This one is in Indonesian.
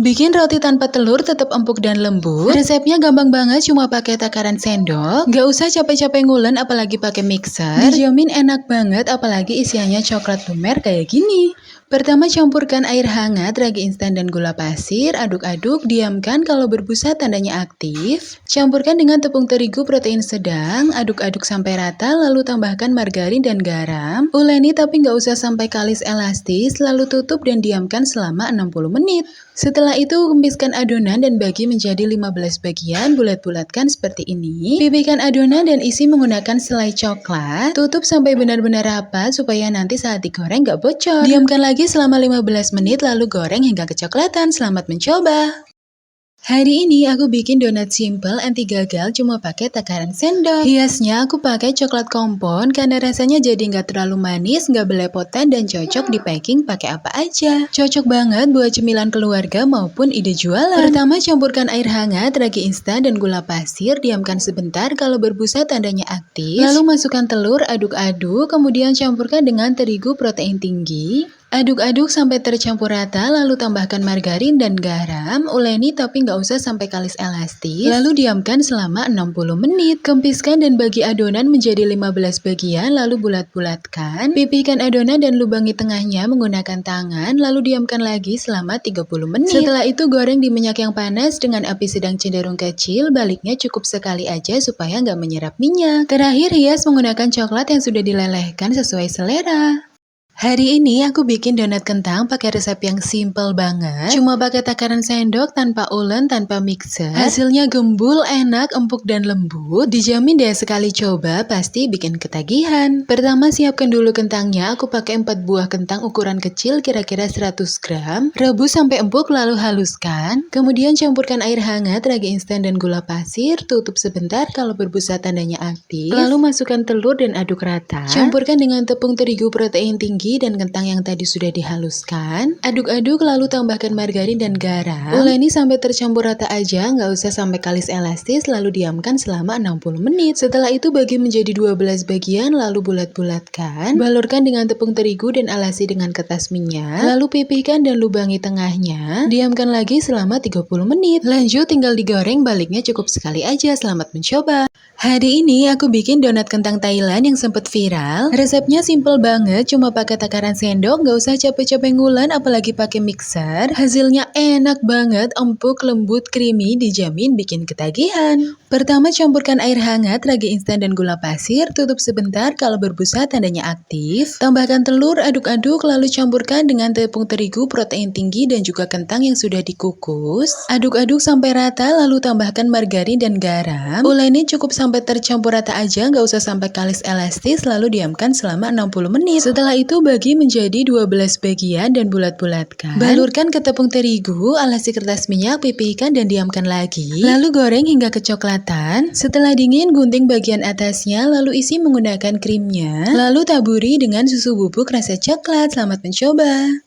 Bikin roti tanpa telur tetap empuk dan lembut. Resepnya gampang banget, cuma pakai takaran sendok. Gak usah capek-capek ngulen apalagi pakai mixer. Dijamin enak banget apalagi isiannya coklat lumer kayak gini. Pertama campurkan air hangat, ragi instan dan gula pasir. Aduk-aduk, diamkan kalau berbusa tandanya aktif. Campurkan dengan tepung terigu protein sedang. Aduk-aduk sampai rata lalu tambahkan margarin dan garam. Uleni tapi nggak usah sampai kalis elastis. Lalu tutup dan diamkan selama 60 menit. Setelah itu kempiskan adonan dan bagi menjadi 15 bagian, bulat-bulatkan seperti ini. Pipihkan adonan dan isi menggunakan selai coklat. Tutup sampai benar-benar rapat supaya nanti saat digoreng gak bocor. Diamkan lagi selama 15 menit lalu goreng hingga kecoklatan. Selamat mencoba! Hari ini aku bikin donat simple anti gagal cuma pakai takaran sendok. Hiasnya aku pakai coklat kompon karena rasanya jadi nggak terlalu manis, nggak belepotan dan cocok di packing pakai apa aja. Cocok banget buat cemilan keluarga maupun ide jualan. Pertama campurkan air hangat, ragi instan dan gula pasir, diamkan sebentar kalau berbusa tandanya aktif. Lalu masukkan telur, aduk-aduk, kemudian campurkan dengan terigu protein tinggi. Aduk-aduk sampai tercampur rata, lalu tambahkan margarin dan garam, uleni tapi nggak usah sampai kalis elastis, lalu diamkan selama 60 menit. Kempiskan dan bagi adonan menjadi 15 bagian, lalu bulat-bulatkan. Pipihkan adonan dan lubangi tengahnya menggunakan tangan, lalu diamkan lagi selama 30 menit. Setelah itu goreng di minyak yang panas dengan api sedang cenderung kecil, baliknya cukup sekali aja supaya nggak menyerap minyak. Terakhir hias menggunakan coklat yang sudah dilelehkan sesuai selera. Hari ini aku bikin donat kentang pakai resep yang simple banget. Cuma pakai takaran sendok, tanpa ulen, tanpa mixer. Hasilnya gembul, enak, empuk dan lembut. Dijamin deh sekali coba pasti bikin ketagihan. Pertama siapkan dulu kentangnya. Aku pakai 4 buah kentang ukuran kecil kira-kira 100 gram. Rebus sampai empuk lalu haluskan. Kemudian campurkan air hangat, ragi instan dan gula pasir. Tutup sebentar kalau berbusa tandanya aktif. Lalu masukkan telur dan aduk rata. Campurkan dengan tepung terigu protein tinggi dan kentang yang tadi sudah dihaluskan. Aduk-aduk lalu tambahkan margarin dan garam. Uleni sampai tercampur rata aja, nggak usah sampai kalis elastis, lalu diamkan selama 60 menit. Setelah itu bagi menjadi 12 bagian lalu bulat-bulatkan. Balurkan dengan tepung terigu dan alasi dengan kertas minyak. Lalu pipihkan dan lubangi tengahnya. Diamkan lagi selama 30 menit. Lanjut tinggal digoreng, baliknya cukup sekali aja. Selamat mencoba! Hari ini aku bikin donat kentang Thailand yang sempat viral. Resepnya simple banget, cuma pakai takaran sendok, nggak usah capek-capek ngulen apalagi pakai mixer. Hasilnya enak banget, empuk, lembut, creamy, dijamin bikin ketagihan. Pertama campurkan air hangat, ragi instan dan gula pasir, tutup sebentar kalau berbusa tandanya aktif. Tambahkan telur, aduk-aduk lalu campurkan dengan tepung terigu protein tinggi dan juga kentang yang sudah dikukus. Aduk-aduk sampai rata lalu tambahkan margarin dan garam. Uleni cukup sampai tercampur rata aja, nggak usah sampai kalis elastis, lalu diamkan selama 60 menit. Setelah itu bagi menjadi 12 bagian dan bulat-bulatkan. Balurkan ke tepung terigu, alasi kertas minyak, pipihkan dan diamkan lagi. Lalu goreng hingga kecoklatan. Setelah dingin, gunting bagian atasnya, lalu isi menggunakan krimnya. Lalu taburi dengan susu bubuk rasa coklat. Selamat mencoba!